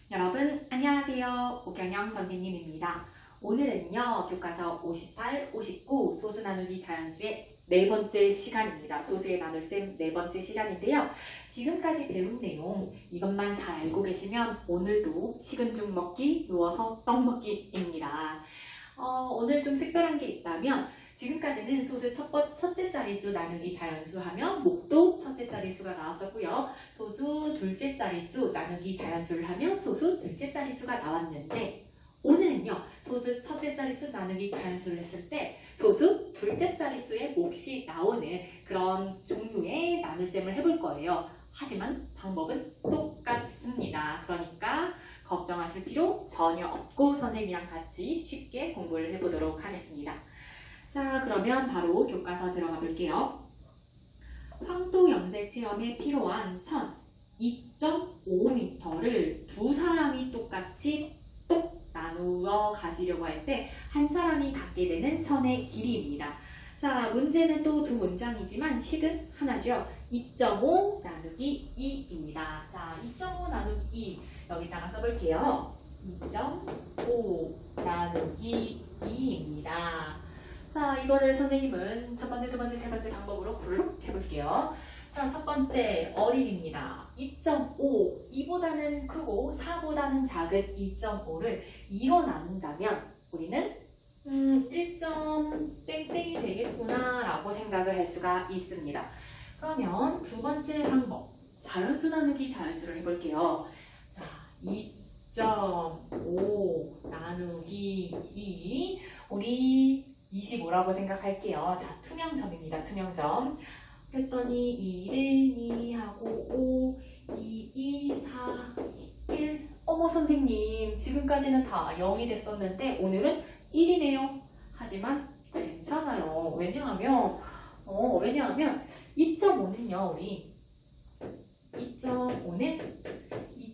여러분 안녕하세요. 오경영 선생님입니다. 오늘은요 교과서 58, 59 소수 나누기 자연수의 네 번째 시간입니다. 소수의 나눌셈 네 번째 시간인데요. 지금까지 배운 내용 이것만 잘 알고 계시면 오늘도 식은 죽 먹기, 누워서 떡 먹기입니다. 오늘 좀 특별한 게 있다면 지금까지는 소수 첫째 자릿수 나누기 자연수 하면 목도 첫째 자릿수가 나왔었고요. 소수 둘째 자릿수 나누기 자연수를 하면 소수 둘째 자릿수가 나왔는데 오늘은요. 소수 첫째 자릿수 나누기 자연수를 했을 때 소수 둘째 자릿수의 몫이 나오는 그런 종류의 나눗셈을 해볼 거예요. 하지만 방법은 똑같습니다. 그러니까 걱정하실 필요 전혀 없고 선생님이랑 같이 쉽게 공부를 해보도록 하겠습니다. 자, 그러면 바로 교과서 들어가 볼게요. 황도 염색 체험에 필요한 천 2.5m를 두 사람이 똑같이 똑 나누어 가지려고 할 때 한 사람이 갖게 되는 천의 길이입니다. 자, 문제는 또 두 문장이지만 식은 하나죠. 2.5 나누기 2입니다. 자, 2.5 나누기 2 여기다가 써볼게요. 2.5 나누기 2입니다. 자, 이거를 선생님은 첫 번째, 두 번째, 세 번째 방법으로 굴룩 해볼게요. 자, 첫 번째 어림입니다. 2.5, 2보다는 크고 4보다는 작은 2.5를 2로 나눈다면 우리는 1점 땡땡이 되겠구나 라고 생각을 할 수가 있습니다. 그러면 두 번째 방법, 자연수 나누기 자연수를 해볼게요. 자, 2.5 나누기 2, 우리 25라고 생각할게요. 자, 투명점입니다. 투명점. 했더니 2를 2하고 5, 2, 4, 1. 어머 선생님, 지금까지는 다 0이 됐었는데 오늘은 1이네요. 하지만 괜찮아요. 왜냐하면 2.5는요, 우리 2.5는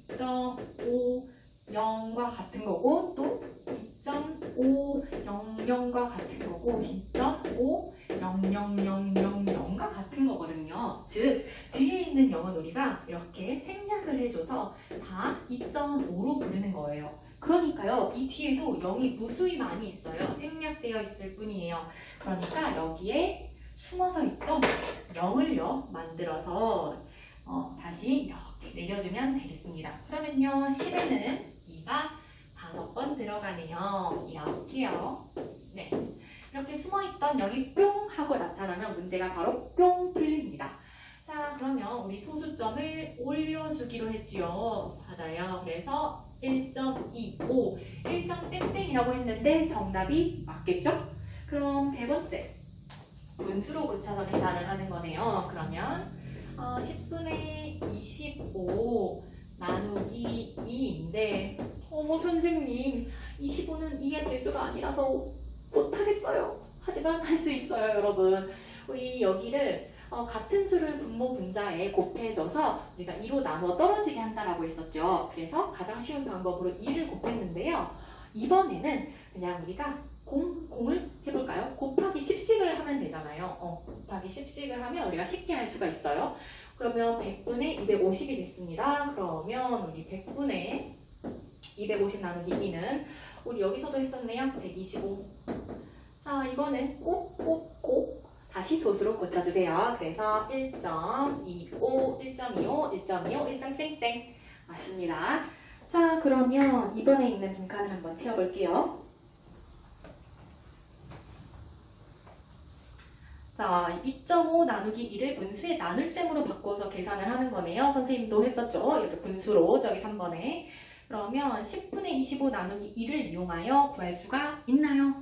2.5 0과 같은 거고 또 2.500과 같은 거고 2.5 00000과 같은 거거든요. 즉 뒤에 있는 0은 우리가 이렇게 생략을 해줘서 다 2.5로 부르는 거예요. 그러니까요. 이 뒤에도 0이 무수히 많이 있어요. 생략되어 있을 뿐이에요. 그러니까 여기에 숨어서 있던 0을요 만들어서 다시 이렇게 내려주면 되겠습니다. 그러면요 10에는 2가 5번 들어가네요. 이렇게요. 네, 이렇게 숨어있던 0이 뿅 하고 나타나면 문제가 바로 뿅 풀립니다. 자, 그러면 우리 소수점을 올려주기로 했지요. 맞아요. 그래서 1.25, 1점 땡땡이라고 했는데 정답이 맞겠죠? 그럼 세 번째, 분수로 고쳐서 계산을 하는 거네요. 그러면 10분의 25 나누기 2인데 어머 선생님 25는 2의 배수가 아니라서 못하겠어요. 하지만 할 수 있어요 여러분. 우리 여기를 같은 수를 분모 분자에 곱해줘서 우리가 2로 나누어 떨어지게 한다라고 했었죠. 그래서 가장 쉬운 방법으로 2를 곱했는데요. 이번에는 그냥 우리가 공을 해볼까요? 곱하기 10씩을 하면 되잖아요. 곱하기 10씩을 하면 우리가 쉽게 할 수가 있어요. 그러면 100분의 250이 됐습니다. 그러면 우리 100분의 250 나누기 2는 우리 여기서도 했었네요. 125. 자, 이거는 꼭 다시 소수로 고쳐주세요. 그래서 1.25, 1.25, 1.25, 1점 땡땡 맞습니다. 자, 그러면 이번에 있는 빈칸을 한번 채워볼게요. 자, 2.5 나누기 2를 분수의 나눗셈으로 바꿔서 계산을 하는 거네요. 선생님도 했었죠. 이렇게 분수로 저기 3번에. 그러면 10분의 25 나누기 2를 이용하여 구할 수가 있나요?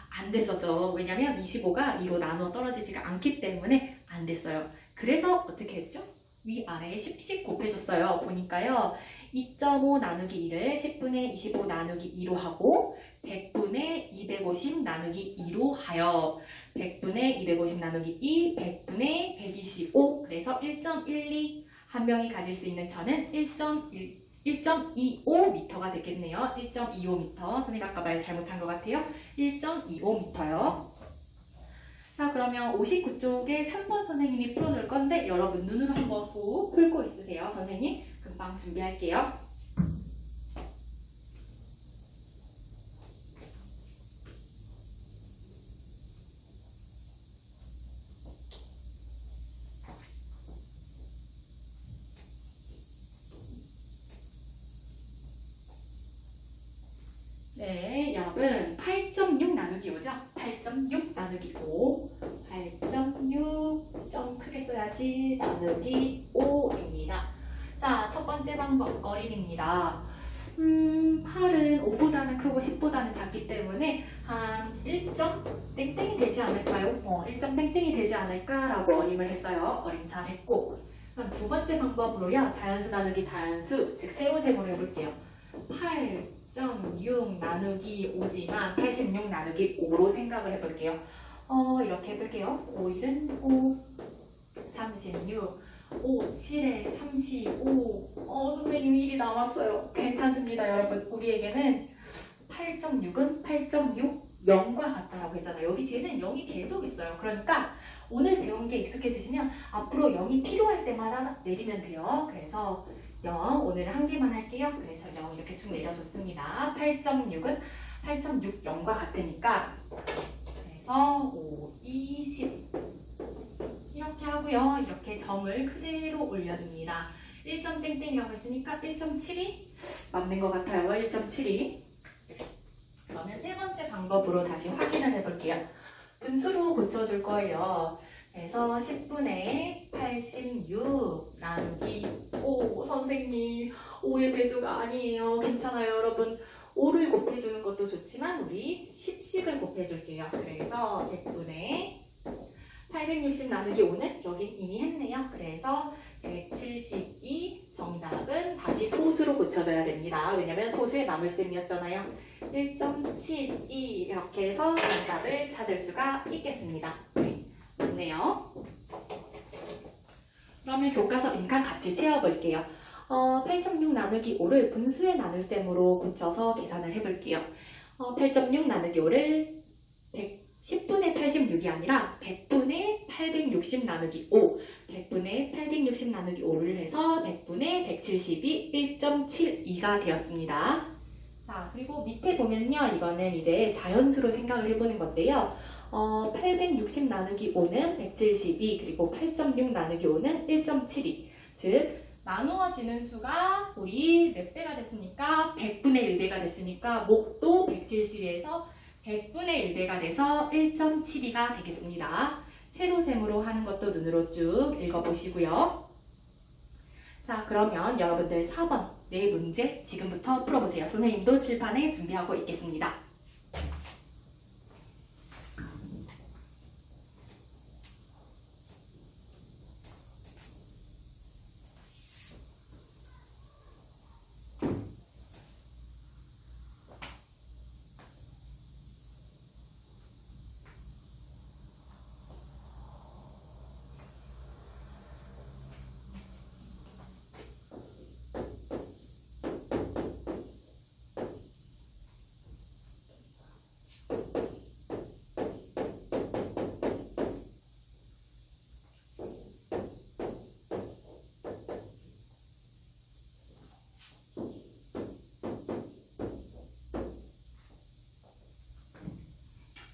안 됐었죠. 왜냐면 25가 2로 나누어 떨어지지가 않기 때문에 안 됐어요. 그래서 어떻게 했죠? 위아래에 10씩 곱해줬어요. 보니까요. 2.5 나누기 2를 10분의 25 나누기 2로 하고 100분의 250 나누기 2로 하여 100분의 250 나누기 2, 100분의 125 그래서 1.12 한 명이 가질 수 있는 천은 1.25m가 되겠네요. 1.25m. 선생님 아까 말 잘못한 것 같아요. 1.25m요. 자, 그러면 59쪽에 3번 선생님이 풀어놓을 건데 여러분 눈으로 한번 후 풀고 있으세요. 선생님 금방 준비할게요. 정답은 8.6 나누기 5죠? 8.6 나누기 5. 8.6 좀 크게 써야지. 나누기 5입니다. 자, 첫 번째 방법 어린입니다. 8은 5보다는 크고 10보다는 작기 때문에 한 1점 땡땡이 되지 않을까요? 1점 땡땡이 되지 않을까라고 어림을 했어요. 어림 잘했고. 그럼 두 번째 방법으로요. 자연수 나누기 자연수, 즉 세로셈으로 해볼게요. 8.6 나누기 5지만 86 나누기 5로 생각을 해볼게요. 이렇게 해볼게요. 5, 1은 5, 36, 5, 7에 35. 선생님 1이 남았어요. 괜찮습니다, 여러분. 우리에게는 8.6은 8.6 0과 같다라고 했잖아요. 여기 뒤에는 0이 계속 있어요. 그러니까 오늘 배운 게 익숙해지시면 앞으로 0이 필요할 때마다 내리면 돼요. 그래서 0, 오늘은 한 개만 할게요. 그래서 0 이렇게 쭉 내려줬습니다. 8.6은 8.6 0과 같으니까 그래서 5, 20 이렇게 하고요. 이렇게 점을 그대로 올려줍니다. 1점 땡땡이라고 했으니까 1.72 맞는 것 같아요. 1.72. 그러면 세 번째 방법으로 다시 확인을 해볼게요. 분수로 고쳐줄 거예요. 그래서 10분의 86 나누기 5. 선생님 5의 배수가 아니에요. 괜찮아요, 여러분. 5를 곱해주는 것도 좋지만 우리 10씩을 곱해줄게요. 그래서 100분의 860 나누기 5는 여기 이미 했네요. 그래서 172 정답은 다시 소수로 고쳐줘야 됩니다. 왜냐면 소수의 나눗셈이었잖아요. 1.72 이렇게 해서 정답을 찾을 수가 있겠습니다. 네, 맞네요. 그러면 교과서 빈칸 같이 채워볼게요. 8.6 나누기 5를 분수의 나눗셈으로 고쳐서 계산을 해볼게요. 8.6 나누기 5를 10분의 86이 아니라 100분의 860 나누기 5. 100분의 860 나누기 5를 해서 100분의 172, 1.72가 되었습니다. 자, 그리고 밑에 보면요. 이거는 이제 자연수로 생각을 해보는 건데요. 860 나누기 5는 172, 그리고 8.6 나누기 5는 1.72. 즉, 나누어지는 수가 우리 몇 배가 됐습니까? 100분의 1배가 됐으니까 목도 172에서 100분의 1배가 돼서 1.72가 되겠습니다. 세로셈으로 하는 것도 눈으로 쭉 읽어보시고요. 자, 그러면 여러분들 4번 네 문제 지금부터 풀어보세요. 선생님도 칠판에 준비하고 있겠습니다.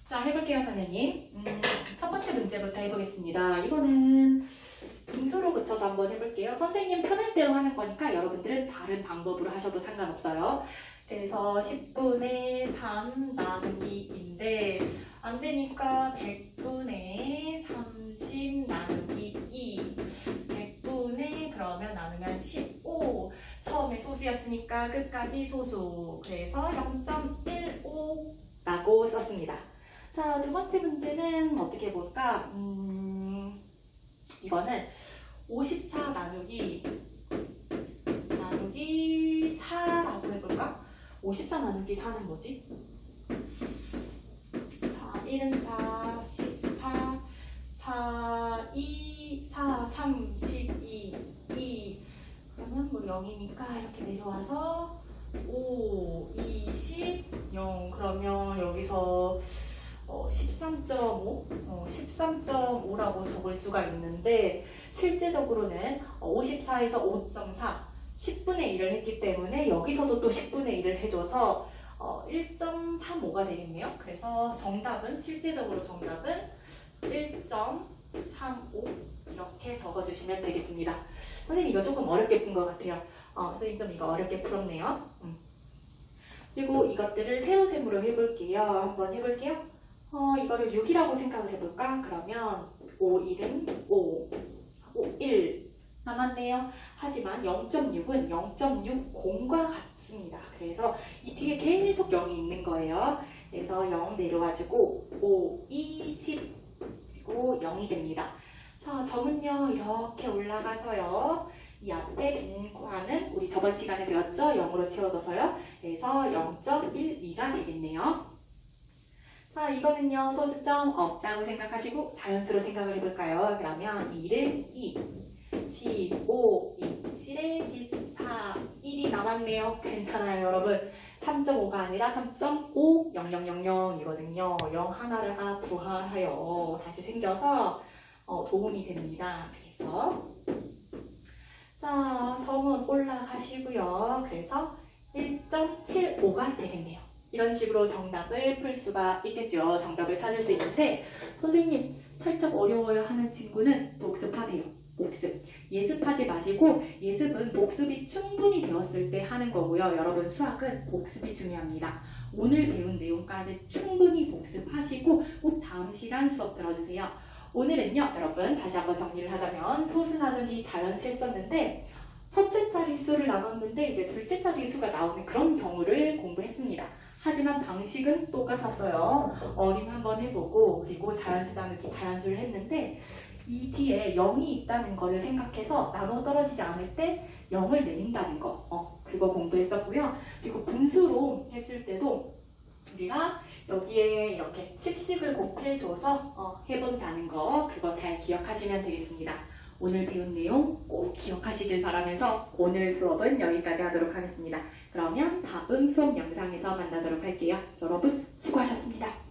자, 해볼게요, 선생님. 첫 번째 문제부터 해보겠습니다. 이거는 분수로 고쳐서 한번 해볼게요. 선생님 편할 대로 하는 거니까 여러분들은 다른 방법으로 하셔도 상관없어요. 그래서 10분의 3 나누기인데 안 되니까 100분의 30 나누기 2. 100분의 그러면 나누면 15. 처음에 소수였으니까 끝까지 소수. 그래서 0.15라고 썼습니다. 자, 두 번째 문제는 어떻게 볼까? 이거는 54 나누기 4라고 해볼까? 54 나누기 4는 뭐지? 4, 1은 4, 14, 4, 2, 4, 3, 12, 2. 그러면 뭐 0이니까 이렇게 내려와서 5, 20, 0. 그러면 여기서 13.5, 13.5라고 적을 수가 있는데 실제적으로는 54에서 5.4, 10분의 1을 했기 때문에 여기서도 또 10분의 1을 해줘서 1.35가 되겠네요. 그래서 실제적으로 정답은 1.35 이렇게 적어주시면 되겠습니다. 선생님 이거 조금 어렵게 푼 것 같아요. 선생님 좀 이거 어렵게 풀었네요. 그리고 이것들을 세로셈으로 해볼게요. 한번 해볼게요. 이거를 6이라고 생각을 해볼까? 그러면 5, 1은 5, 1 남았네요. 하지만 0.6은 0.6 공과 같습니다. 그래서 이 뒤에 계속 0이 있는 거예요. 그래서 0 내려가지고 5, 2, 10 그리고 0이 됩니다. 자, 점은요 이렇게 올라가서요. 이 앞에 빈 칸은 우리 저번 시간에 배웠죠? 0으로 채워져서요. 그래서 0.12가 되겠네요. 자, 이거는요 소수점 없다고 생각하시고 자연수로 생각을 해볼까요? 그러면 1은 2, 15, 27에 14, 1이 남았네요. 괜찮아요, 여러분. 3.5가 아니라 3.50000이거든요. 0 하나가 부활하여 다시 생겨서 도움이 됩니다. 그래서 자, 점은 올라가시고요. 그래서 1.75가 되겠네요. 이런 식으로 정답을 풀 수가 있겠죠. 정답을 찾을 수 있는데 선생님 살짝 어려워요 하는 친구는 복습하세요. 복습. 예습하지 마시고 예습은 복습이 충분히 되었을 때 하는 거고요. 여러분 수학은 복습이 중요합니다. 오늘 배운 내용까지 충분히 복습하시고 꼭 다음 시간 수업 들어주세요. 오늘은요 여러분 다시 한번 정리를 하자면 소수 나누기 자연수 했었는데 첫째 자릿수를 나눴는데 이제 둘째 자릿수가 나오는 그런 경우를 공부했습니다. 하지만 방식은 똑같았어요. 어림 한번 해보고 그리고 자연수 나누기 자연수를 했는데 이 뒤에 0이 있다는 것을 생각해서 나눠 떨어지지 않을 때 0을 내린다는 거 그거 공부했었고요. 그리고 분수로 했을 때도 우리가 여기에 이렇게 10씩을 곱해줘서 해본다는 거 그거 잘 기억하시면 되겠습니다. 오늘 배운 내용 꼭 기억하시길 바라면서 오늘 수업은 여기까지 하도록 하겠습니다. 그러면 다음 수업 영상에서 만나도록 할게요. 여러분 수고하셨습니다.